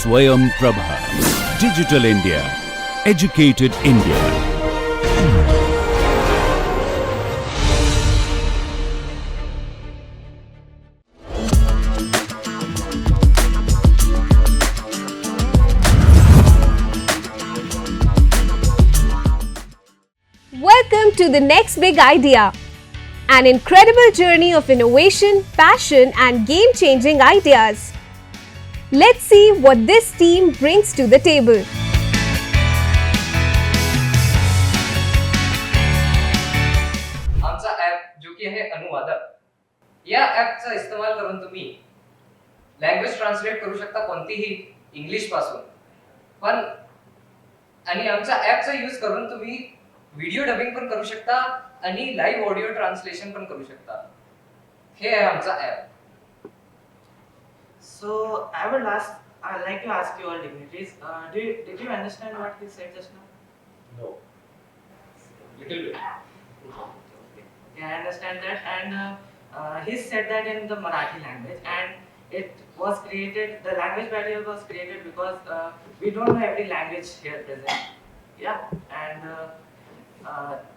Swayam Prabha. Digital India. Educated India. Welcome to the next big idea. An incredible journey of innovation, passion and game-changing ideas. Let's see what this team brings to the table. आमचा app जो की आहे अनुवादक. या ॲपचा इस्तेमाल करून तुम्ही लँग्वेज ट्रान्सलेट करू शकता कोणतीही इंग्लिश पासून. पण आणि आमचा ॲपचा यूज करून तुम्ही व्हिडिओ डबिंग पण करू शकता आणि लाईव्ह ऑडिओ ट्रान्सलेशन पण करू शकता. हे आहे आमचा app. So I'd like to ask you all dignitaries, did you understand what he said just now? No. Little bit. Okay. Yeah, I understand that, and he said that in the Marathi language, and it was created. The language barrier was created because we don't know every language here present. Yeah, and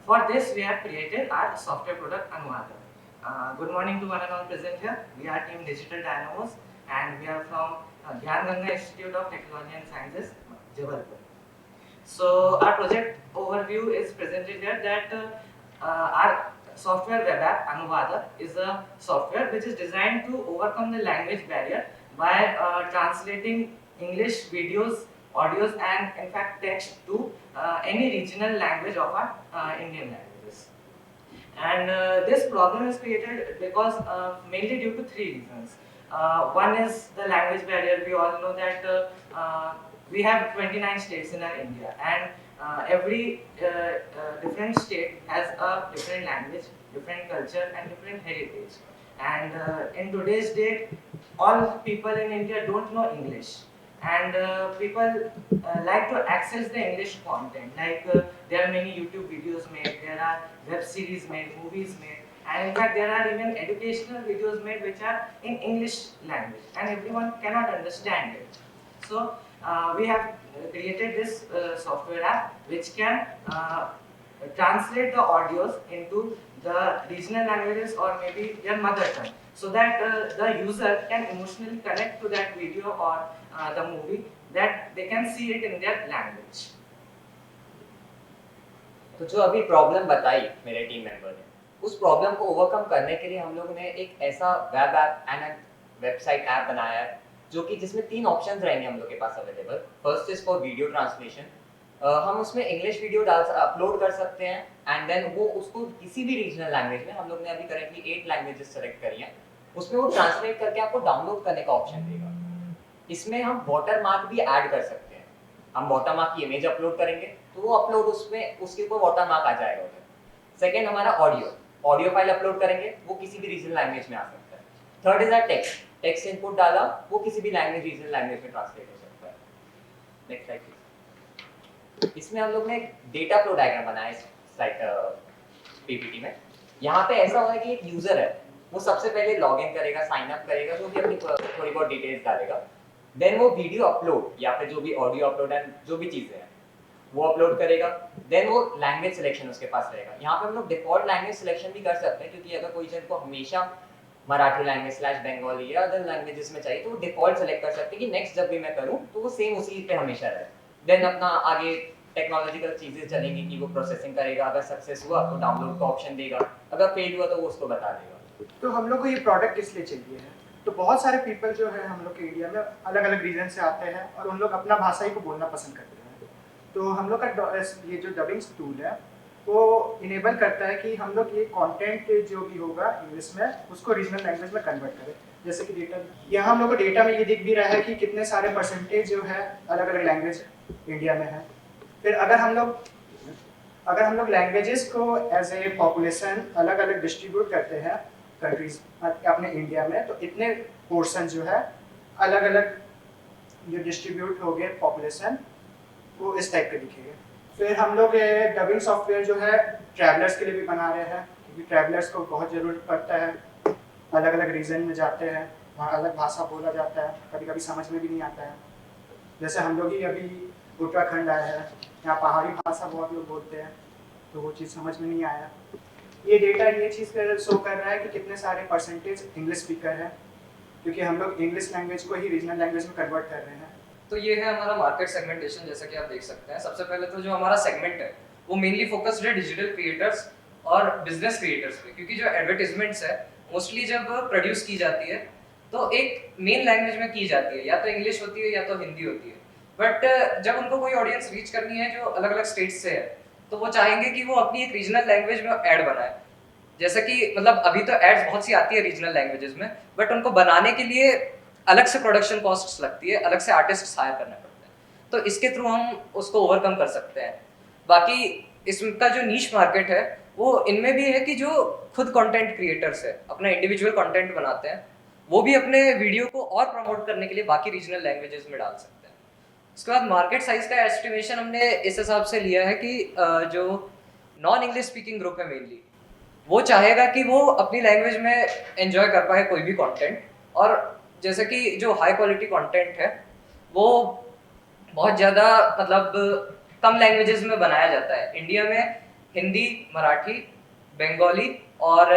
for this we have created our software product Anuvadak. Good morning to one and all present here. We are Team Digital Dynamos. And we are from Gyan Ganga Institute of Technology and Sciences, Jabalpur. So our project overview is presented here that our software web app Anuvadak is a software which is designed to overcome the language barrier by translating English videos, audios and in fact text to any regional language of our Indian languages. And this problem is created because mainly due to three reasons. One is the language barrier. We all know that we have 29 states in our India, and every different state has a different language, different culture, and different heritage. And in today's date, all people in India don't know English, and people like to access the English content. Like there are many YouTube videos made, there are web series made, movies made. And in fact, there are even educational videos made which are in English language, and everyone cannot understand it. So we have created this software app which can translate the audios into the regional languages or maybe their mother tongue, so that the user can emotionally connect to that video or the movie, that they can see it in their language. तो जो अभी problem बताई मेरे team member ने, उस problem को overcome करने के लिए हम लोगों ने एक ऐसा web app and website app बनाया है जो कि जिसमें तीन ऑप्शंस रहेंगे हम लोग के पास available. First is for video translation. हम उसमें इंग्लिश वीडियो अपलोड कर सकते हैं एंड देन वो उसको किसी भी रीजनल लैंग्वेज में, हम लोग ने अभी करेंटली 8 लैंग्वेजेस सेलेक्ट करी हैं, उसमें वो ट्रांसलेट करके आपको डाउनलोड करने का ऑप्शन देगा. इसमें हम वाटर मार्क भी ऐड कर सकते हैं. हम वाटर मार्क की इमेज अपलोड करेंगे तो वो अपलोड उसमें उसके ऊपर वाटर मार्क आ जाएगा उधर. सेकेंड हमारा ऑडियो फाइल अपलोड करेंगे, वो किसी भी रीजनल लैंग्वेज में आ सकता है. Third is our text input डाला, वो किसी भी लैंग्वेज रीजनल लैंग्वेज में ट्रांसलेट हो सकता है. Next slide please. इसमें हम लोग ने एक डेटा फ्लो डायग्राम बनाया है स्लाइड पीपीटी में. यहाँ पे ऐसा होगा कि एक यूजर है, वो सबसे पहले लॉग इन करेगा, साइन अप करेगा, जो भी अपनी थोड़ी बहुत डिटेल्स डालेगा. देन वो वीडियो अपलोड या फिर जो भी ऑडियो अपलोड है, जो भी चीजें हैं वो अपलोड करेगा. देन वो लैंग्वेज सिलेक्शन उसके पास रहेगा. यहाँ पे हम लोग डिफॉल्ट लैंग्वेज सिलेक्शन भी कर सकते हैं, क्योंकि अगर कोई जन को हमेशा मराठी लैंग्वेज / बंगाली या अदर लैंग्वेजेस में चाहिए तो वो डिफॉल्ट सेलेक्ट कर सकते हैं कि नेक्स्ट जब भी मैं करूँ तो वो सेम उसी पे हमेशा रहे. देन अपना आगे टेक्नोलॉजिकल चीजें चलेंगी कि वो प्रोसेसिंग करेगा. अगर सक्सेस हुआ तो डाउनलोड का ऑप्शन देगा, अगर फेल हुआ तो वो उसको बता देगा. तो हम लोग को ये प्रोडक्ट किस लिए चाहिए है? तो बहुत सारे पीपल जो है हम लोग के इंडिया में अलग अलग रीजन से आते हैं और उन लोग अपना भाषा ही को बोलना पसंद करते हैं. तो हम लोग का ये जो डबिंग टूल है वो इनेबल करता है कि हम लोग ये कंटेंट जो भी होगा इंग्लिश में उसको रीजनल लैंग्वेज में कन्वर्ट करें. जैसे कि डेटा, यहाँ हम लोग को डेटा में ये दिख भी रहा है कि कितने सारे परसेंटेज जो है अलग अलग लैंग्वेज इंडिया में है. फिर अगर हम लोग लैंग्वेजेस को एज ए पॉपुलेशन अलग अलग डिस्ट्रीब्यूट करते हैं कंट्रीज अपने इंडिया में, तो इतने पोर्शन जो है अलग अलग जो डिस्ट्रीब्यूट हो गए पॉपुलेशन वो इस टाइप के दिखेंगे. फिर हम लोग डबिंग सॉफ्टवेयर जो है ट्रैवलर्स के लिए भी बना रहे हैं, क्योंकि ट्रैवलर्स को बहुत ज़रूरत पड़ता है. अलग अलग रीजन में जाते हैं, वहाँ अलग भाषा बोला जाता है, कभी कभी समझ में भी नहीं आता है. जैसे हम लोग ही अभी उत्तराखंड आए हैं, यहाँ पहाड़ी भाषा बहुत लोग बोलते हैं, तो वो चीज़ समझ में नहीं आया। ये डेटा ये चीज़ शो कर रहा है कि कितने सारे परसेंटेज इंग्लिश स्पीकर हैं, क्योंकि हम लोग इंग्लिश लैंग्वेज को ही रीजनल लैंग्वेज में कन्वर्ट कर रहे हैं। तो ये है हमारा मार्केट सेगमेंटेशन, जैसा कि आप देख सकते हैं। सबसे पहले तो जो हमारा सेगमेंट है वो मेनली फोकस्ड है डिजिटल क्रिएटर्स और बिजनेस क्रिएटर्स पे, क्योंकि जो एडवर्टाइजमेंट्स है मोस्टली जब प्रोड्यूस की जाती है तो एक मेन लैंग्वेज में की जाती है, या तो इंग्लिश होती है या तो हिंदी होती है। बट जब उनको कोई ऑडियंस रीच करनी है जो अलग अलग स्टेट्स से है, तो वो चाहेंगे कि वो अपनी एक रीजनल लैंग्वेज में ऐड बनाए। जैसे कि मतलब अभी तो एड्स बहुत सी आती है रीजनल लैंग्वेजेस में, बट उनको बनाने के लिए अलग से प्रोडक्शन कॉस्ट्स लगती है, अलग से आर्टिस्ट हायर करने पड़ते हैं। तो इसके थ्रू हम उसको ओवरकम कर सकते हैं। बाकी इसका जो नीश मार्केट है वो इनमें भी है कि जो खुद कंटेंट क्रिएटर्स है, अपना इंडिविजुअल कंटेंट बनाते हैं, वो भी अपने वीडियो को और प्रमोट करने के लिए बाकी रीजनल लैंग्वेजेस में डाल सकते हैं। उसके बाद मार्केट साइज का एस्टिमेशन हमने इस हिसाब से लिया है कि जो नॉन इंग्लिश स्पीकिंग ग्रुप है मेनली, वो चाहेगा कि वो अपनी लैंग्वेज में एंजॉय कर पाए कोई भी कंटेंट, और जैसे कि जो हाई क्वालिटी कंटेंट है वो बहुत ज़्यादा मतलब कम लैंग्वेजेस में बनाया जाता है। इंडिया में हिंदी, मराठी, बंगाली और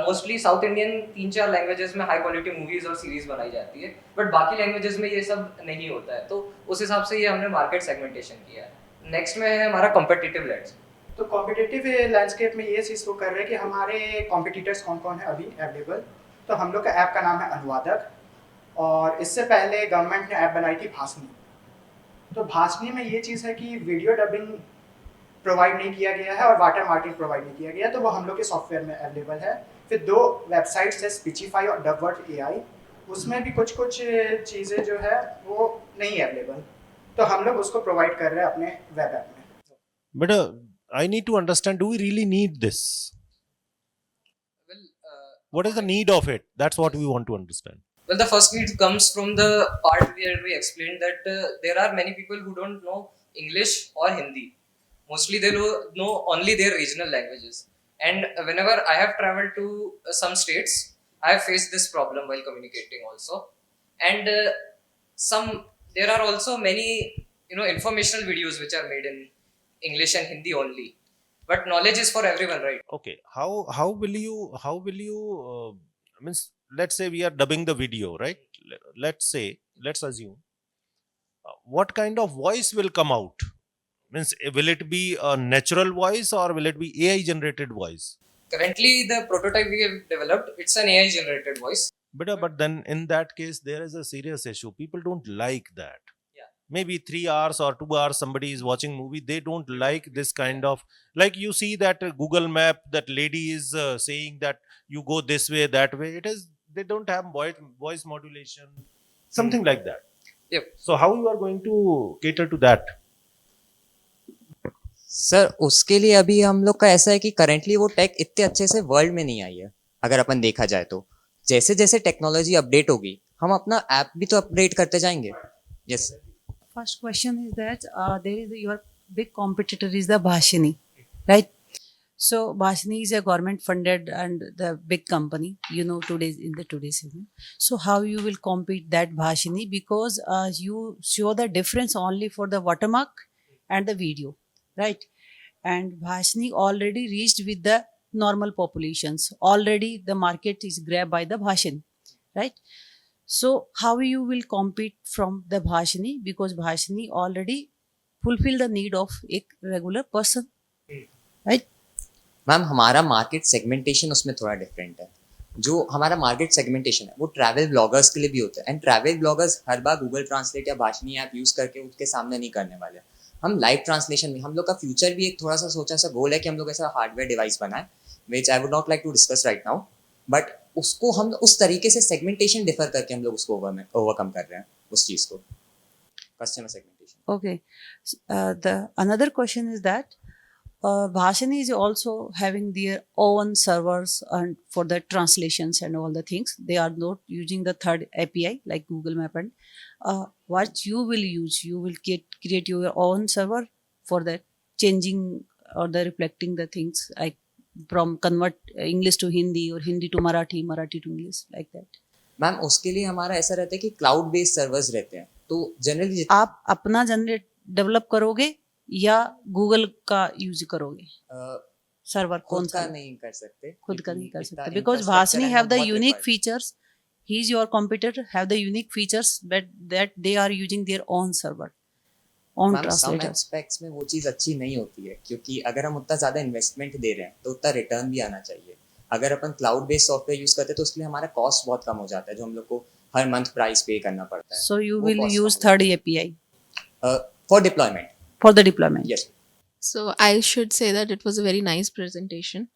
मोस्टली साउथ इंडियन 3-4 लैंग्वेजेस में हाई क्वालिटी मूवीज और सीरीज बनाई जाती है, बट बाकी लैंग्वेजेस में ये सब नहीं होता है। तो उस हिसाब से ये हमने मार्केट सेगमेंटेशन किया है। नेक्स्ट में है हमारा कॉम्पिटिटिव लैंडस्केप। तो कॉम्पिटिटिव लैंडस्केप में ये चीज़ वो कर रहे हैं कि हमारे कॉम्पिटिटर्स कौन कौन है अभी अवेलेबल। तो हम लोग का ऐप का नाम है अनुवादक, और इससे पहले गवर्नमेंट ने ऐप बनाई थी भाषनी। तो भाषनी में ये चीज़ है कि वीडियो डबिंग प्रोवाइड नहीं किया गया है और वाटर मार्किंग प्रोवाइड नहीं किया गया, तो वो हम लोग के सॉफ्टवेयर में अवेलेबल है। फिर 2 वेबसाइट्स है, स्पीचिफाई और डबवर्ड AI, उसमें भी कुछ चीज़ें जो है वो नहीं अवेलेबल, तो हम लोग उसको प्रोवाइड कर रहे हैं अपने वेब ऐप में। But I need to understand, do we really need this? Well, What is the need of it? That's what we want to understand. Well, the first need comes from the part where we explained that there are many people who don't know English or Hindi. Mostly they know only their regional languages. And whenever I have traveled to some states, I have faced this problem while communicating also. And there are also many informational videos which are made in English and Hindi only. But knowledge is for everyone, right? Okay, how will you means, let's say we are dubbing the video, right? Let's assume what kind of voice will come out? Means, will it be a natural voice or will it be AI generated voice? Currently, the prototype we have developed, it's an AI generated voice. But then in that case there is a serious issue. People don't like that. Yeah. Maybe 3 hours or 2 hours somebody is watching movie, they don't like this kind of, like you see that Google map, that lady is saying that you go this way, that way. They don't have voice modulation, something like that. Yep. So how you are going to cater to that? Sir उसके लिए अभी हम लोग का ऐसा है कि currently वो टेक इतने अच्छे से वर्ल्ड में नहीं आई है। अगर अपन देखा जाए तो जैसे जैसे टेक्नोलॉजी अपडेट होगी हम अपना ऐप भी तो अपडेट करते जाएंगे। Yes. First question is that there is your big competitor is the Bhashini, right? So Bhashini is a government funded and the big company, today's season. So how you will compete that Bhashini, because you show the difference only for the watermark and the video, right? And Bhashini already reached with the normal populations. Already the market is grabbed by the Bhashini, right? So how you will compete from the Bhashini, because Bhashini already fulfill the need of a regular person, right? Ma'am हमारा market segmentation उसमें थोड़ा different है। जो हमारा market segmentation है वो travel bloggers के लिए भी होता है, and travel bloggers her bar Google translate या भाषणी ऐप यूज़ करके उसके सामने नहीं करने वाले। हम लाइव ट्रांसलेशन में हम लोग का फ्यूचर भी एक थोड़ा सा सोचा सा गोल है कि हम लोग ऐसा हार्डवेयर डिवाइस बनाए, which I would not like to discuss right now, but उसको हम उस तरीके से सेगमेंटेशन डिफर करके हम लोग उसको ओवरकम कर रहे हैं उस चीज़ को, customer segmentation. Okay. The another question is that Bhashini is also having their own servers and for the translations and all the things. They are not using the third API like Google Map. And what you will use, you will create your own server for that changing or the reflecting the things, like from convert English to Hindi or Hindi to Marathi, Marathi to English, like that. Ma'am उसके लिए हमारा ऐसा रहता है कि cloud based servers रहते हैं, तो जनरली आप अपना जनरेट डेवलप करोगे या गूगल का यूज करोगे? सर्वर कौन खुद सा? का नहीं कर सकते, खुद का नहीं कर इतना सकते बिकॉज infrastructure भाषनी है हैव द बहुत unique required। Features. He is your competitor, have the unique features that they are using their own server, own ma'am some translators. Aspects में वो चीज़ अच्छी नहीं होती है, क्योंकि अगर हम उतना ज़्यादा इन्वेस्टमेंट दे रहे हैं तो उतना रिटर्न भी आना चाहिए। अगर अपन क्लाउड बेस्ड सॉफ्टवेयर यूज़ करते हैं तो उसके लिए हमारा कॉस्ट बहुत कम हो जाता है, जो हम लोग को हर मंथ प्राइस पे करना पड़ता है। So you वो will cost use come third API for deployment. for the deployment. Yes. So I should say that it was a very nice presentation.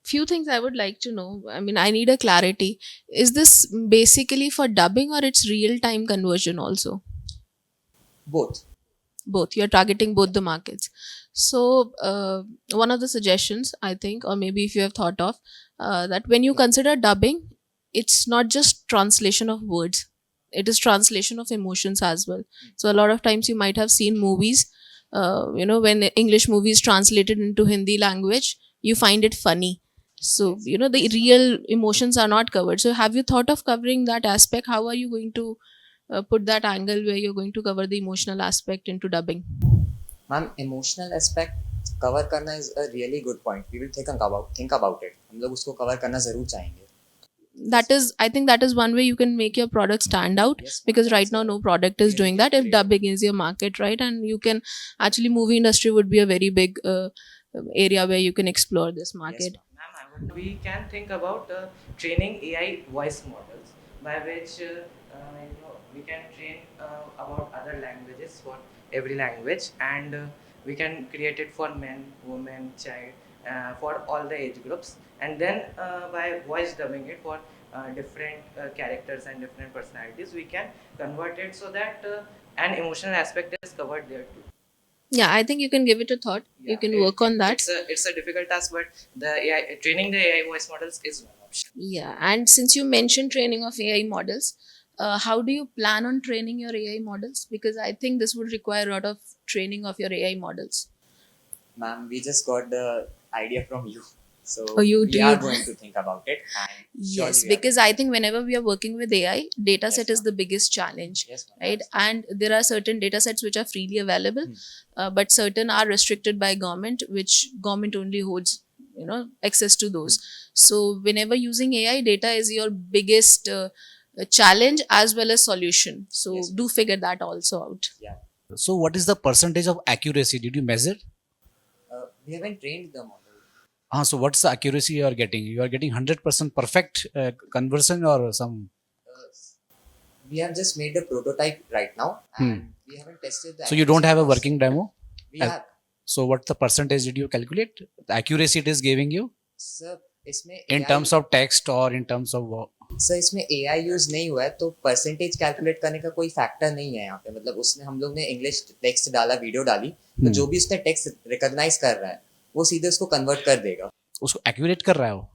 Few things I would like to know. I mean, I need a clarity. Is this basically for dubbing or it's real time conversion also? Both. Both. You're targeting both the markets. So one of the suggestions I think, or maybe if you have thought of, that when you consider dubbing, it's not just translation of words. It is translation of emotions as well. So a lot of times you might have seen movies. When English movie is translated into Hindi language, you find it funny. So, the real emotions are not covered. So, have you thought of covering that aspect? How are you going to put that angle where you're going to cover the emotional aspect into dubbing? Ma'am emotional aspect cover करना is a really good point. We will think about it. हम लोग उसको cover करना जरूर चाहेंगे। I think that is one way you can make your product stand out, Yes, ma'am, because right that's now a no product is really doing that. If great dubbing is your market, right, and you can actually, movie industry would be a very big area where you can explore this market. ma'am. We can think about training AI voice models by which we can train about other languages for every language, and we can create it for men, women, child, for all the age groups, and then by voice dubbing it for different characters and different personalities, we can convert it so that an emotional aspect is covered there too. Yeah, I think you can give it a thought. You can work on that. It's a difficult task, but training the AI voice models is one option. Yeah, and since you mentioned training of AI models, how do you plan on training your AI models? Because I think this would require a lot of training of your AI models. Ma'am, we just got the idea from you, so Oh, you we do? are going to think about it. And surely Yes, we are because I think whenever we are working with AI, data Yes, set is ma'am. the biggest challenge, Yes, ma'am. right? And there are certain data sets which are freely available, but certain are restricted by government, which government only holds, access to those. So whenever using AI, data is your biggest challenge as well as solution. So Yes, do figure that also out. So, what is the percentage of accuracy? Did you measure? We haven't trained the model. So what's the accuracy you are getting? You are getting 100% perfect conversion or some? We have just made the prototype right now, and we haven't tested the. So you don't have a accuracy working demo? We have. So what's the percentage did you calculate? The accuracy it is giving you Sir, इसमें in AI terms of text or in terms of what? Sir इसमें AI use नहीं हुआ है, तो percentage calculate करने का कोई factor नहीं है यहाँ पे। मतलब उसने हम लोग ने इंग्लिश टेक्स्ट डाला, वीडियो डाली, तो जो भी उसने टेक्स्ट रिकॉग्नाइज कर रहा है वो सीधे उसको कन्वर्ट कर देगा। उसको एक्यूरेट कर रहा है वो?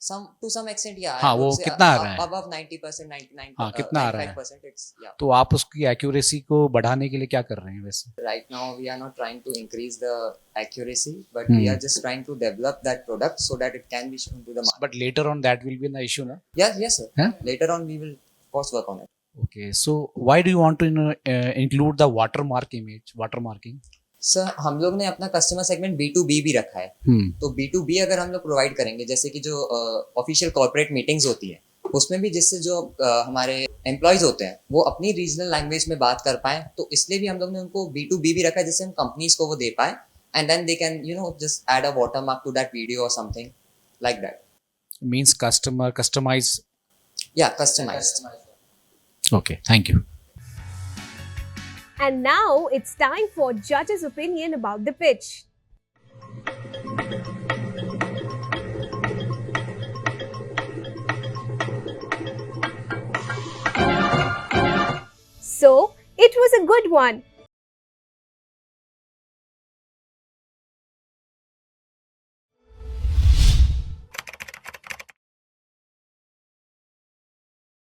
to some extent, yeah. हाँ, वो कितना आ रहा है? Above 90%, 99%. हाँ, कितना आ रहा है? 95%, it's, yeah. तो आप उसकी एक्यूरेसी को बढ़ाने के लिए क्या कर रहे हैं वैसे? Right now, we are not trying to increase the accuracy, but we are just trying to develop that product so that it can be shown to the market. But later on that will be an issue, na? Yes, sir. Huh? Later on, we will of course work on it. Okay, so why do you want to include the watermark image, watermarking? Sir हम लोग ने अपना customer segment B2B भी रखा है। तो B2B अगर हम लोग प्रोवाइड करेंगे, जैसे कि जो ऑफिशियल कॉर्पोरेट मीटिंग्स होती है उसमें भी जिससे जो हमारे एम्प्लॉयज होते हैं वो अपनी रीजनल लैंग्वेज में बात कर पाए, तो इसलिए भी हम लोग ने उनको B2B भी रखा है, जिससे हम कंपनीज को वो दे पाए, and then they can just add a watermark to that video और something like that. Means customize. Yeah, customized. Okay, thank you. And now it's time for judges' opinion about the pitch. So, it was a good one.